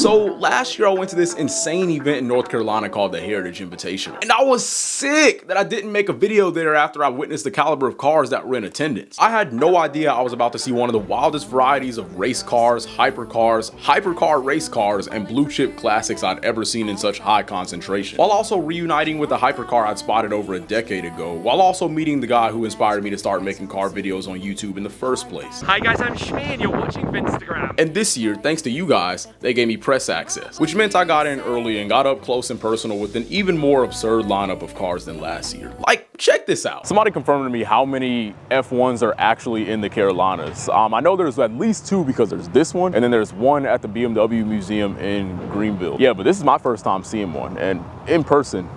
So last year I went to this insane event in North Carolina called the Heritage Invitational. And I was sick that I didn't make a video there after I witnessed the caliber of cars that were in attendance. I had no idea I was about to see one of the wildest varieties of race cars, hypercars, hypercar race cars, and blue chip classics I'd ever seen in such high concentration. While also reuniting with a hypercar I'd spotted over a decade ago, while also meeting the guy who inspired me to start making car videos on YouTube in the first place. Hi guys, I'm Shmi and you're watching Vinstagram. And this year, thanks to you guys, they gave me press access, which meant I got in early and got up close and personal with an even more absurd lineup of cars than last year. Like, check this out. Somebody confirmed to me how many F1s are actually in the Carolinas. I know there's at least two because there's this one, and then there's one at the BMW Museum in Greenville. Yeah, but this is my first time seeing one, and in person,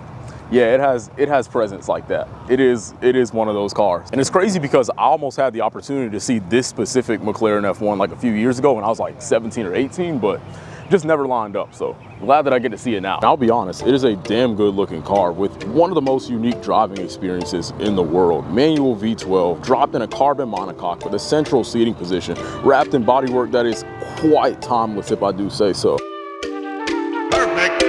yeah, it has presence like that. It is one of those cars. And it's crazy because I almost had the opportunity to see this specific McLaren F1 like a few years ago when I was like 17 or 18, but just never lined up. So glad that I get to see it now. And I'll be honest, it is a damn good looking car with one of the most unique driving experiences in the world. Manual V12, dropped in a carbon monocoque with a central seating position, wrapped in bodywork that is quite timeless if I do say so. Perfect.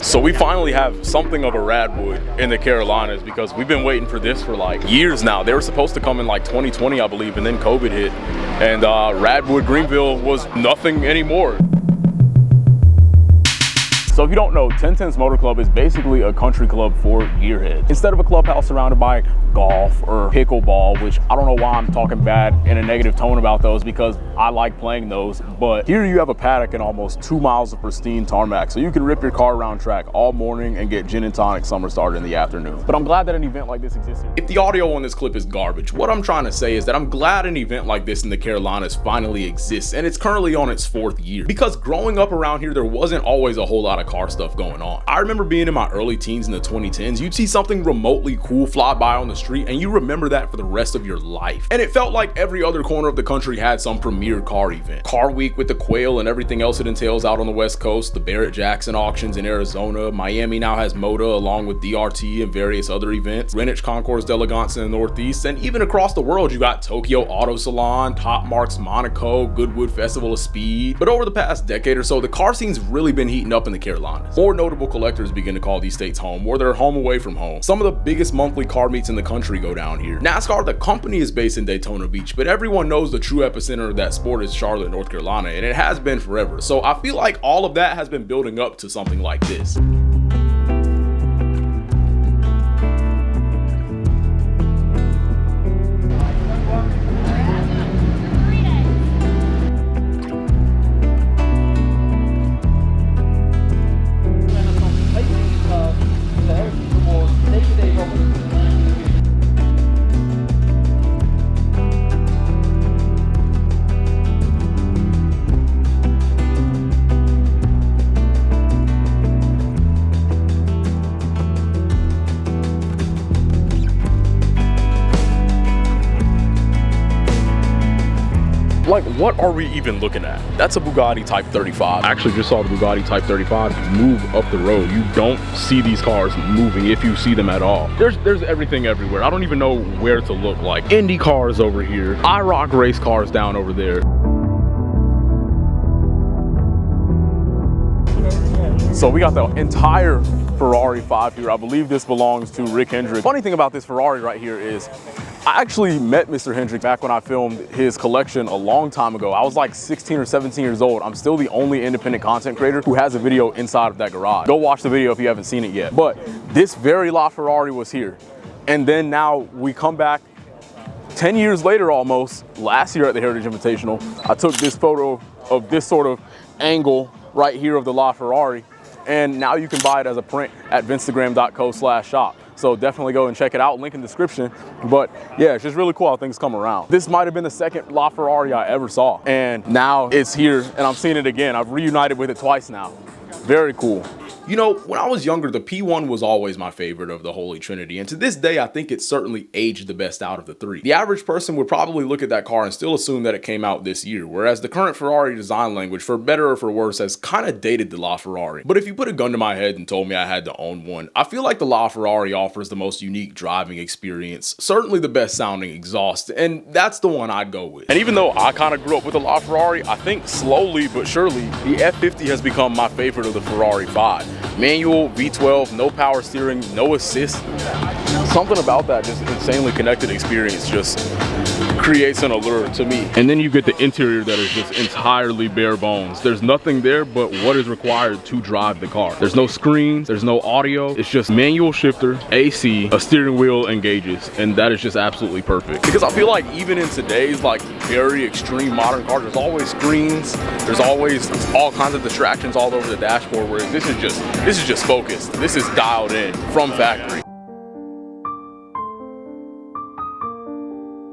So we finally have something of a Radwood in the Carolinas because we've been waiting for this for like years now. They were supposed to come in like 2020, I believe, and then COVID hit. And Radwood Greenville was nothing anymore. So if you don't know, 1010's Motor Club is basically a country club for gearheads. Instead of a clubhouse surrounded by golf or pickleball, which I don't know why I'm talking bad in a negative tone about those because I like playing those, but here you have a paddock and almost 2 miles of pristine tarmac, so you can rip your car around track all morning and get gin and tonic summer started in the afternoon. But I'm glad that an event like this exists. If the audio on this clip is garbage, what I'm trying to say is that I'm glad an event like this in the Carolinas finally exists, and it's currently on its 4th year. Because growing up around here, there wasn't always a whole lot of car stuff going on. I remember being in my early teens in the 2010s, you'd see something remotely cool fly by on the street and you remember that for the rest of your life. And it felt like every other corner of the country had some premier car event. Car Week with the Quail and everything else it entails out on the West Coast, the Barrett-Jackson auctions in Arizona, Miami now has MOTA along with DRT and various other events, Greenwich Concours d'Elegance in the Northeast, and even across the world you got Tokyo Auto Salon, Top Marks Monaco, Goodwood Festival of Speed. But over the past decade or so, the car scene's really been heating up in the Carolinas. More notable collectors begin to call these states home, or they're home away from home. Some of the biggest monthly car meets in the country go down here. NASCAR, the company, is based in Daytona Beach, but everyone knows the true epicenter of that sport is Charlotte, North Carolina, and it has been forever. So I feel like all of that has been building up to something like this. Like, what are we even looking at? That's a Bugatti Type 35. I actually just saw the Bugatti Type 35 move up the road. You don't see these cars moving if you see them at all. There's everything everywhere. I don't even know where to look. Like Indy cars over here, IROC race cars down over there. So we got the entire Ferrari 5 here. I believe this belongs to Rick Hendrick. Funny thing about this Ferrari right here is I actually met Mr. Hendrick back when I filmed his collection a long time ago. I was like 16 or 17 years old. I'm still the only independent content creator who has a video inside of that garage. Go watch the video if you haven't seen it yet. But this very LaFerrari was here. And then now we come back 10 years later almost, last year at the Heritage Invitational, I took this photo of this sort of angle right here of the LaFerrari. And now you can buy it as a print at vinstagram.co/shop. So definitely go and check it out, link in the description. But yeah, it's just really cool how things come around. This might have been the second LaFerrari I ever saw. And now it's here and I'm seeing it again. I've reunited with it twice now. Very cool. You know, when I was younger, the P1 was always my favorite of the Holy Trinity, and to this day, I think it certainly aged the best out of the three. The average person would probably look at that car and still assume that it came out this year, whereas the current Ferrari design language, for better or for worse, has kind of dated the LaFerrari. But if you put a gun to my head and told me I had to own one, I feel like the LaFerrari offers the most unique driving experience, certainly the best sounding exhaust, and that's the one I'd go with. And even though I kind of grew up with the LaFerrari, I think slowly but surely the F50 has become my favorite of the Ferrari 5. Manual, V12, no power steering, no assist. Something about that just insanely connected experience just creates an allure to me. And then you get the interior that is just entirely bare bones. There's nothing there but what is required to drive the car. There's no screens, there's no audio. It's just manual shifter, AC, a steering wheel, and gauges, and that is just absolutely perfect. Because I feel like even in today's like very extreme modern cars, there's always screens, there's always all kinds of distractions all over the dashboard, whereas this is just focused. This is dialed in from factory.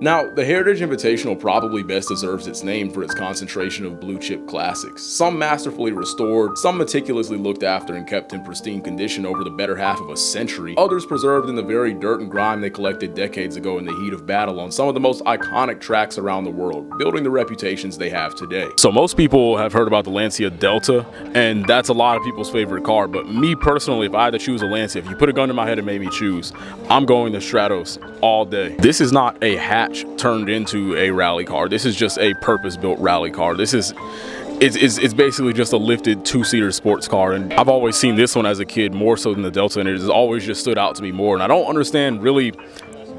Now, the Heritage Invitational probably best deserves its name for its concentration of blue chip classics. Some masterfully restored, some meticulously looked after and kept in pristine condition over the better half of a century, others preserved in the very dirt and grime they collected decades ago in the heat of battle on some of the most iconic tracks around the world, building the reputations they have today. So most people have heard about the Lancia Delta, and that's a lot of people's favorite car, but me personally, if I had to choose a Lancia, if you put a gun to my head and made me choose, I'm going the Stratos all day. This is not a hatch turned into a rally car. This is just a purpose-built rally car. It's basically just a lifted two-seater sports car, and I've always seen this one as a kid more so than the Delta, and it has always just stood out to me more. And I don't understand really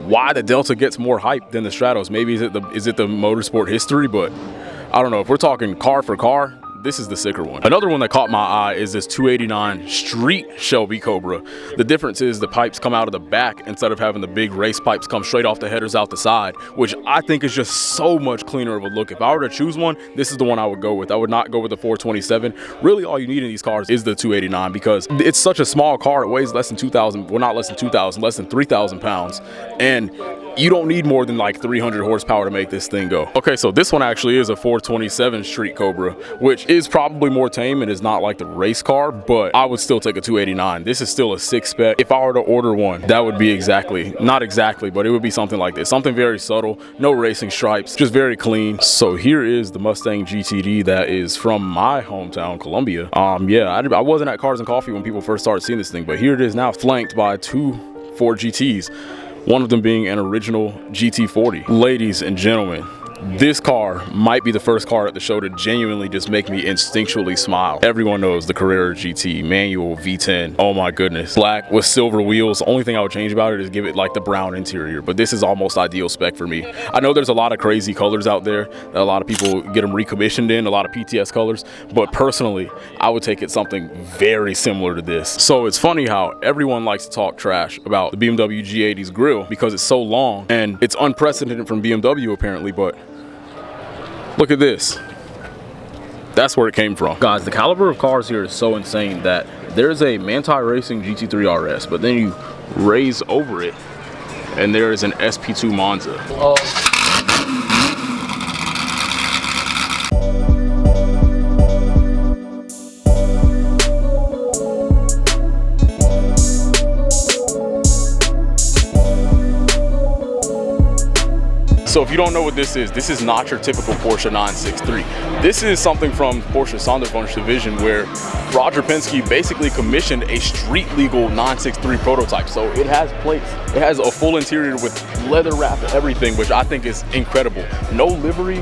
why the Delta gets more hype than the Stratos. Maybe is it the motorsport history, but I don't know. If we're talking car for car, this is the sicker one. Another one that caught my eye is this 289 Street Shelby Cobra. The difference is the pipes come out of the back instead of having the big race pipes come straight off the headers out the side, which I think is just so much cleaner of a look. If I were to choose one, this is the one I would go with. I would not go with the 427. Really, all you need in these cars is the 289 because it's such a small car. It weighs less than 2,000, well, not less than 2,000, less than 3,000 pounds. And you don't need more than like 300 horsepower to make this thing go. Okay, so this one actually is a 427 Street Cobra, which is probably more tame and is not like the race car, but I would still take a 289. This is still a 6-spec. If I were to order one, that would be not exactly, but it would be something like this. Something very subtle, no racing stripes, just very clean. So here is the Mustang GTD that is from my hometown, Columbia. Yeah, I wasn't at Cars and Coffee when people first started seeing this thing, but here it is now, flanked by two Ford GTs. One of them being an original GT40. Ladies and gentlemen, this car might be the first car at the show to genuinely just make me instinctually smile. Everyone knows the Carrera GT, manual V10. Oh my goodness. Black with silver wheels. The only thing I would change about it is give it like the brown interior, but this is almost ideal spec for me. I know there's a lot of crazy colors out there that a lot of people get them recommissioned in, a lot of PTS colors, but personally, I would take it something very similar to this. So it's funny how everyone likes to talk trash about the BMW G80's grille because it's so long and it's unprecedented from BMW apparently, but look at this. That's where it came from. Guys, the caliber of cars here is so insane that there's a Manti Racing GT3 RS, but then you raise over it and there is an SP2 Monza. So if you don't know what this is not your typical Porsche 963. This is something from Porsche Sonderwunsch division where Roger Penske basically commissioned a street legal 963 prototype. So it has plates, it has a full interior with leather wrap and everything, which I think is incredible. No livery,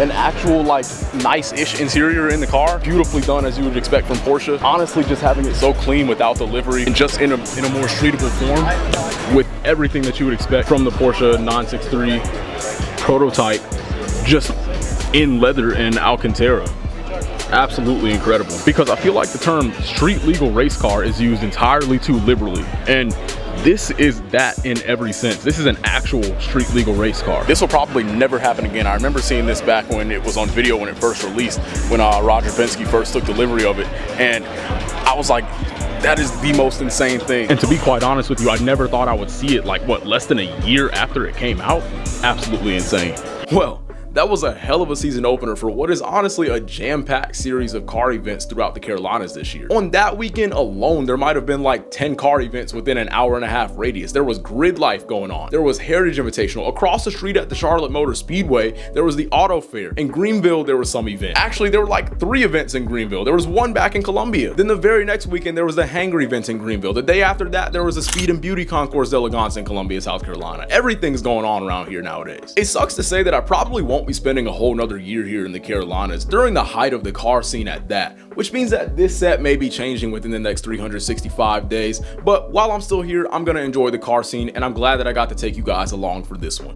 an actual like nice-ish interior in the car. Beautifully done as you would expect from Porsche. Honestly, just having it so clean without the livery and just in a more streetable form with everything that you would expect from the Porsche 963 prototype, just in leather and Alcantara. Absolutely incredible. Because I feel like the term street legal race car is used entirely too liberally, and this is that in every sense. This is an actual street legal race car. This will probably never happen again. I remember seeing this back when it was on video when it first released, when Roger Penske first took delivery of it, and I was like, that is the most insane thing. And to be quite honest with you, I never thought I would see it like, what, less than a year after it came out? Absolutely insane. Well, That was a hell of a season opener for what is honestly a jam-packed series of car events throughout the Carolinas this year. On that weekend alone, there might have been like 10 car events within an hour-and-a-half radius. There was grid life going on. There was Heritage Invitational. Across the street at the Charlotte Motor Speedway, there was the Auto Fair. In Greenville, there was some event. Actually, there were like 3 events in Greenville. There was one back in Columbia. Then the very next weekend, there was a Hangar event in Greenville. The day after that, there was a Speed and Beauty Concours d'Elegance in Columbia, South Carolina. Everything's going on around here nowadays. It sucks to say that I probably won't be spending a whole nother year here in the Carolinas during the height of the car scene at that, which means that this set may be changing within the next 365 days. But while I'm still here, I'm gonna enjoy the car scene, and I'm glad that I got to take you guys along for this one.